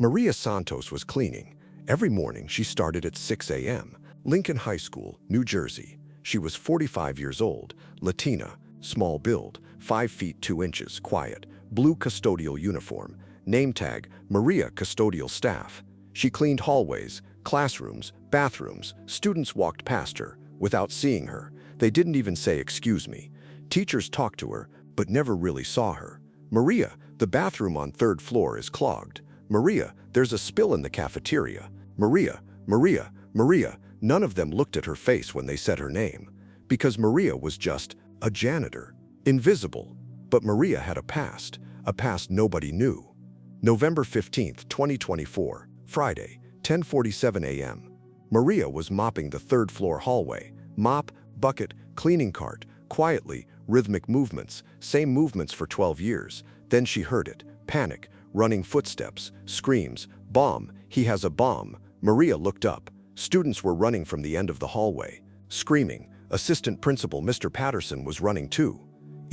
Maria Santos was cleaning. Every morning she started at 6 a.m. Lincoln High School, New Jersey. She was 45 years old, Latina, small build, 5 feet 2 inches, quiet, blue custodial uniform, name tag, Maria Custodial Staff. She cleaned hallways, classrooms, bathrooms. Students walked past her without seeing her. They didn't even say, "Excuse me." Teachers talked to her, but never really saw her. "Maria, the bathroom on 3rd floor is clogged. Maria, there's a spill in the cafeteria. Maria, Maria, Maria." None of them looked at her face when they said her name, because Maria was just a janitor, invisible. But Maria had a past nobody knew. November 15th, 2024, Friday, 10:47 a.m. Maria was mopping the 3rd floor hallway. Mop, bucket, cleaning cart, quietly, rhythmic movements, same movements for 12 years. Then she heard it, panic, running footsteps, screams, "Bomb, he has a bomb." Maria looked up. Students were running from the end of the hallway, screaming. Assistant Principal Mr. Patterson was running too.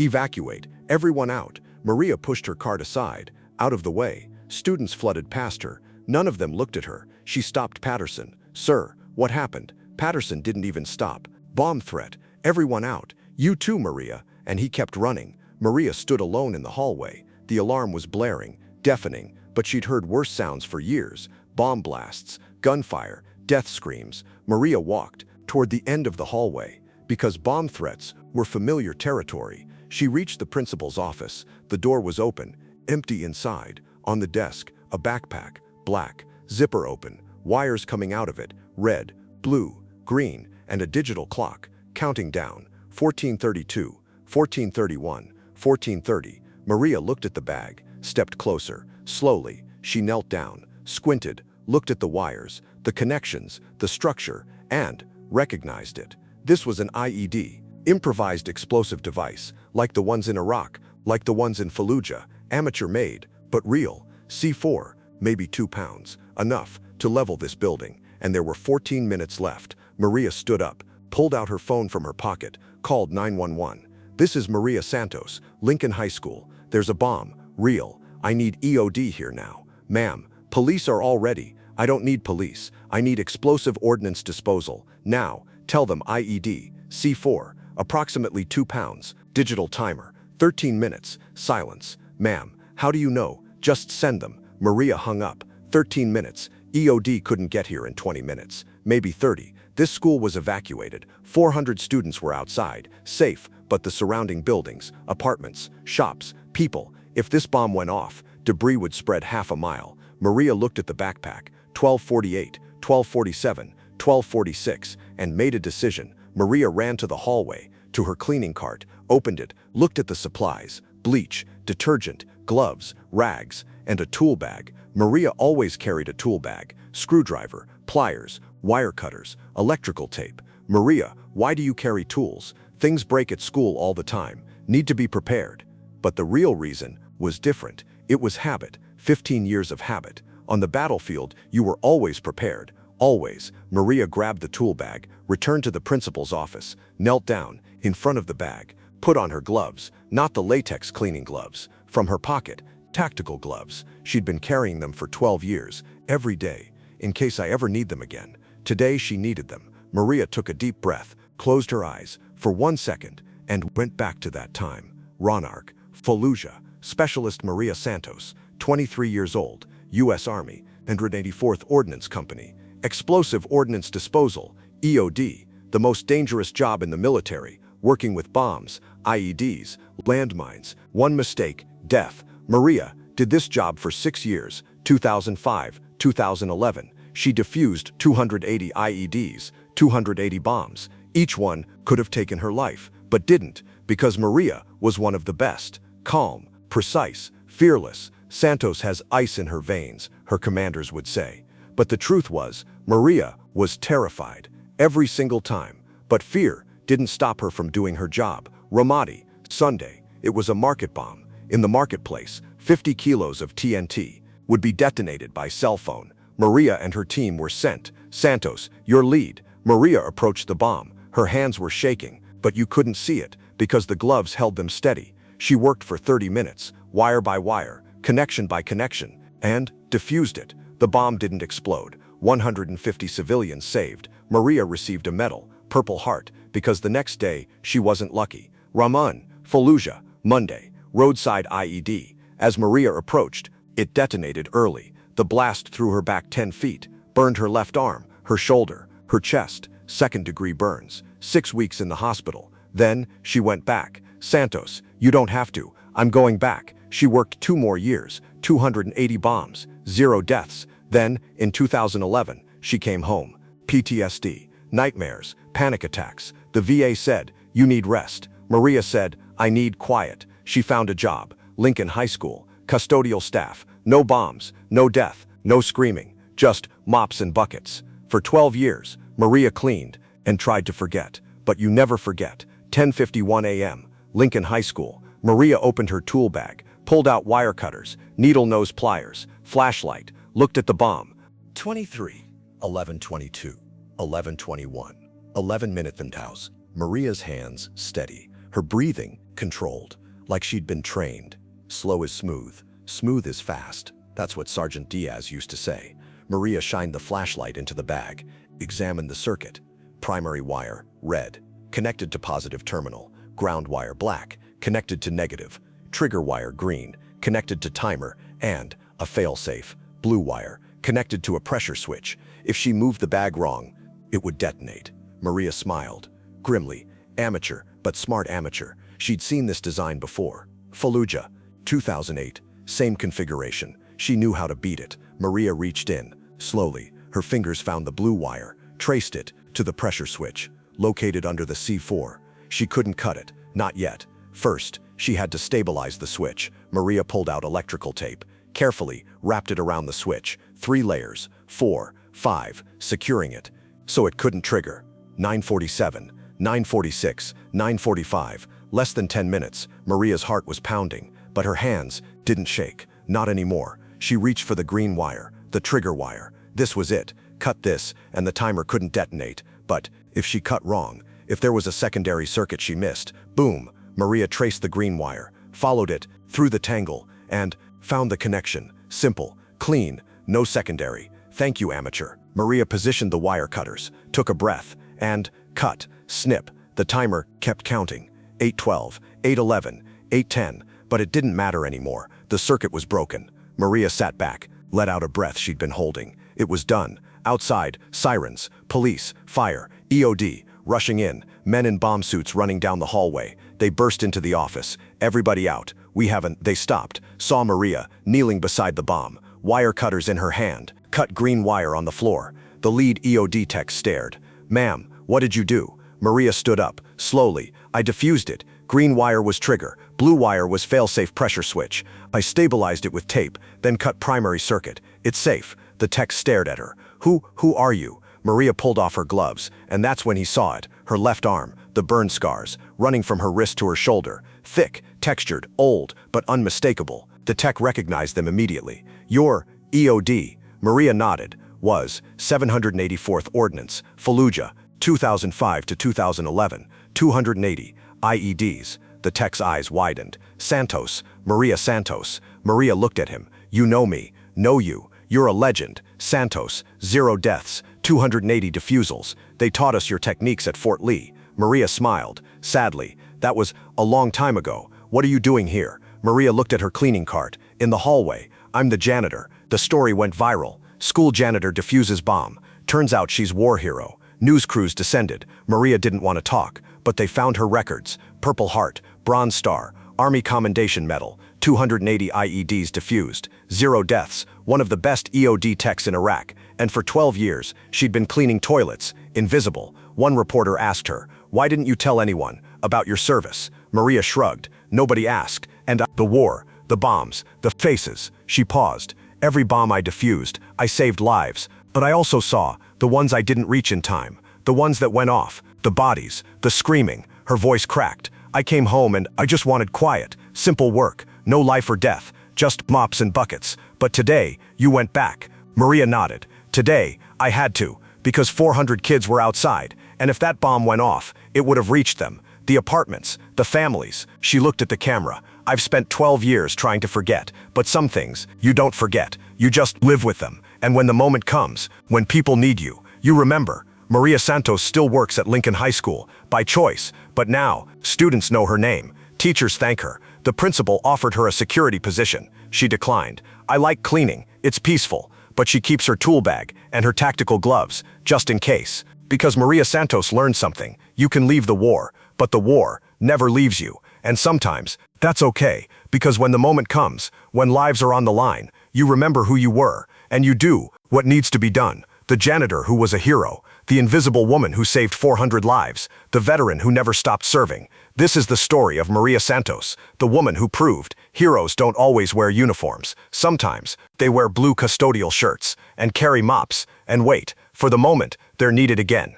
"Evacuate, everyone out." Maria pushed her cart aside, out of the way. Students flooded past her. None of them looked at her. She stopped Patterson. "Sir, what happened?" Patterson didn't even stop. "Bomb threat, everyone out." "You too, Maria." And he kept running. Maria stood alone in the hallway. The alarm was blaring, deafening, but she'd heard worse sounds for years. Bomb blasts, gunfire, death screams. Maria walked toward the end of the hallway. Because bomb threats were familiar territory, she reached the principal's office. The door was open, empty inside. On the desk, a backpack, black, zipper open, wires coming out of it, red, blue, green, and a digital clock, counting down, 14:32, 14:31, 14:30. Maria looked at the bag, stepped closer. Slowly, she knelt down, squinted, looked at the wires, the connections, the structure, and recognized it. This was an IED, Improvised Explosive Device, like the ones in Iraq, like the ones in Fallujah, amateur-made, but real. C4, maybe 2 pounds, enough to level this building, and there were 14 minutes left. Maria stood up, pulled out her phone from her pocket, called 911. "This is Maria Santos, Lincoln High School. There's a bomb, real. I need EOD here now." "Ma'am, police are all ready." "I don't need police. I need explosive ordnance disposal. Now, tell them IED, C4, approximately 2 pounds, digital timer, 13 minutes, silence." "Ma'am, how do you know? Just send them." Maria hung up. 13 minutes. EOD couldn't get here in 20 minutes, maybe 30. This school was evacuated. 400 students were outside, safe, but the surrounding buildings, apartments, shops, people. If this bomb went off, debris would spread half a mile. Maria looked at the backpack, 12:48, 12:47, 12:46, and made a decision. Maria ran to the hallway, to her cleaning cart, opened it, looked at the supplies, bleach, detergent, gloves, rags, and a tool bag. Maria always carried a tool bag, screwdriver, pliers, wire cutters, electrical tape. "Maria, why do you carry tools? Things break at school all the time. Need to be prepared." But the real reason was different. It was habit, 15 years of habit. On the battlefield, you were always prepared, always. Maria grabbed the tool bag, returned to the principal's office, knelt down in front of the bag, put on her gloves, not the latex cleaning gloves, from her pocket, tactical gloves. She'd been carrying them for 12 years, every day, in case I ever need them again. Today she needed them. Maria took a deep breath, closed her eyes for 1 second, and went back to that time. Ronark, Fallujah, Specialist Maria Santos, 23 years old, U.S. Army, 184th Ordnance Company. Explosive Ordnance Disposal, EOD, the most dangerous job in the military, working with bombs, IEDs, landmines. One mistake, death. Maria did this job for 6 years, 2005, 2011. She defused 280 IEDs, 280 bombs. Each one could have taken her life, but didn't, because Maria was one of the best. Calm, precise, fearless. Santos has ice in her veins, her commanders would say. But the truth was, Maria was terrified, every single time. But fear didn't stop her from doing her job. Ramadi, Sunday, it was a market bomb. In the marketplace, 50 kilos of TNT would be detonated by cell phone. Maria and her team were sent. "Santos, your lead." Maria approached the bomb. Her hands were shaking, but you couldn't see it because the gloves held them steady. She worked for 30 minutes, wire by wire, connection by connection. and defused it. The bomb didn't explode. 150 civilians saved. Maria received a medal, Purple Heart, because the next day she wasn't lucky. Raman, Fallujah, Monday, roadside IED. As Maria approached, it detonated early. The blast threw her back 10 feet, burned her left arm, her shoulder, her chest, second-degree burns. 6 weeks in the hospital. Then she went back. Santos, you don't have to. I'm going back. She worked 2 more years, 280 bombs, 0 deaths. Then, in 2011, she came home. PTSD, nightmares, panic attacks. The VA said, you need rest. Maria said, I need quiet. She found a job, Lincoln High School, custodial staff. No bombs, no death, no screaming, just mops and buckets. For 12 years, Maria cleaned and tried to forget. But you never forget. 10:51 a.m., Lincoln High School. Maria opened her tool bag, pulled out wire cutters, needle-nose pliers, flashlight, looked at the bomb. 23, 11:22, 11:21, 11-minute Santos. Maria's hands steady, her breathing controlled, like she'd been trained. Slow is smooth, smooth is fast. That's what Sergeant Diaz used to say. Maria shined the flashlight into the bag, examined the circuit. Primary wire, red, connected to positive terminal. Ground wire, black, connected to negative. Trigger wire, green, connected to timer. And a failsafe, blue wire, connected to a pressure switch. If she moved the bag wrong, it would detonate. Maria smiled, grimly. Amateur, but smart amateur. She'd seen this design before. Fallujah, 2008, same configuration. She knew how to beat it. Maria reached in. Slowly, her fingers found the blue wire, traced it to the pressure switch, located under the C4. She couldn't cut it, not yet. First, she had to stabilize the switch. Maria pulled out electrical tape, carefully wrapped it around the switch. 3 layers, 4, 5, securing it, so it couldn't trigger. 9:47, 9:46, 9:45, less than 10 minutes. Maria's heart was pounding, but her hands didn't shake, not anymore. She reached for the green wire, the trigger wire. This was it. Cut this, and the timer couldn't detonate. But if she cut wrong, if there was a secondary circuit she missed, boom, Maria traced the green wire, followed it through the tangle, and found the connection. Simple, clean, no secondary. Thank you, amateur. Maria positioned the wire cutters, took a breath, and cut, snip. The timer kept counting. 8:12, 8:11, 8:10, but it didn't matter anymore. The circuit was broken. Maria sat back, let out a breath she'd been holding. It was done. Outside, sirens, police, fire, EOD, rushing in, men in bomb suits running down the hallway. They burst into the office. Everybody out. We haven't. They stopped, saw Maria kneeling beside the bomb, wire cutters in her hand, cut green wire on the floor. The lead EOD tech stared. Ma'am, what did you do? Maria stood up, slowly. I defused it. Green wire was trigger, blue wire was failsafe pressure switch. I stabilized it with tape, then cut primary circuit. It's safe. The tech stared at her. Who are you? Maria pulled off her gloves, and that's when he saw it. Her left arm, the burn scars, running from her wrist to her shoulder. Thick, textured, old, but unmistakable. The tech recognized them immediately. Your EOD, Maria nodded, was 784th Ordnance, Fallujah, 2005 to 2011, 280 IEDs. The tech's eyes widened. Santos, Maria Santos. Maria looked at him. You know me, know you. You're a legend. Santos, 0 deaths, 280 defusals. They taught us your techniques at Fort Lee. Maria smiled. Sadly, that was a long time ago. What are you doing here? Maria looked at her cleaning cart. In the hallway. I'm the janitor. The story went viral. School janitor defuses bomb. Turns out she's war hero. News crews descended. Maria didn't want to talk, but they found her records. Purple Heart, Bronze Star, Army Commendation Medal, 280 IEDs defused, 0 deaths, one of the best EOD techs in Iraq. And for 12 years, she'd been cleaning toilets, invisible. One reporter asked her, why didn't you tell anyone about your service? Maria shrugged. Nobody asked. And the war, the bombs, the faces. She paused. Every bomb I defused, I saved lives. But I also saw the ones I didn't reach in time, the ones that went off, the bodies, the screaming. Her voice cracked. I came home and I just wanted quiet, simple work, no life or death, just mops and buckets. But today, you went back. Maria nodded. Today, I had to, because 400 kids were outside, and if that bomb went off, it would have reached them. The apartments, the families. She looked at the camera. I've spent 12 years trying to forget, but some things you don't forget. You just live with them. And when the moment comes, when people need you, you remember. Maria Santos still works at Lincoln High School, by choice, but now, students know her name. Teachers thank her. The principal offered her a security position. She declined. I like cleaning, it's peaceful, but she keeps her tool bag and her tactical gloves, just in case. Because Maria Santos learned something. You can leave the war, but the war never leaves you. And sometimes, that's okay, because when the moment comes, when lives are on the line, you remember who you were, and you do what needs to be done. The janitor who was a hero, the invisible woman who saved 400 lives, the veteran who never stopped serving. This is the story of Maria Santos, the woman who proved heroes don't always wear uniforms. Sometimes, they wear blue custodial shirts, and carry mops, and wait, for the moment, they're needed again.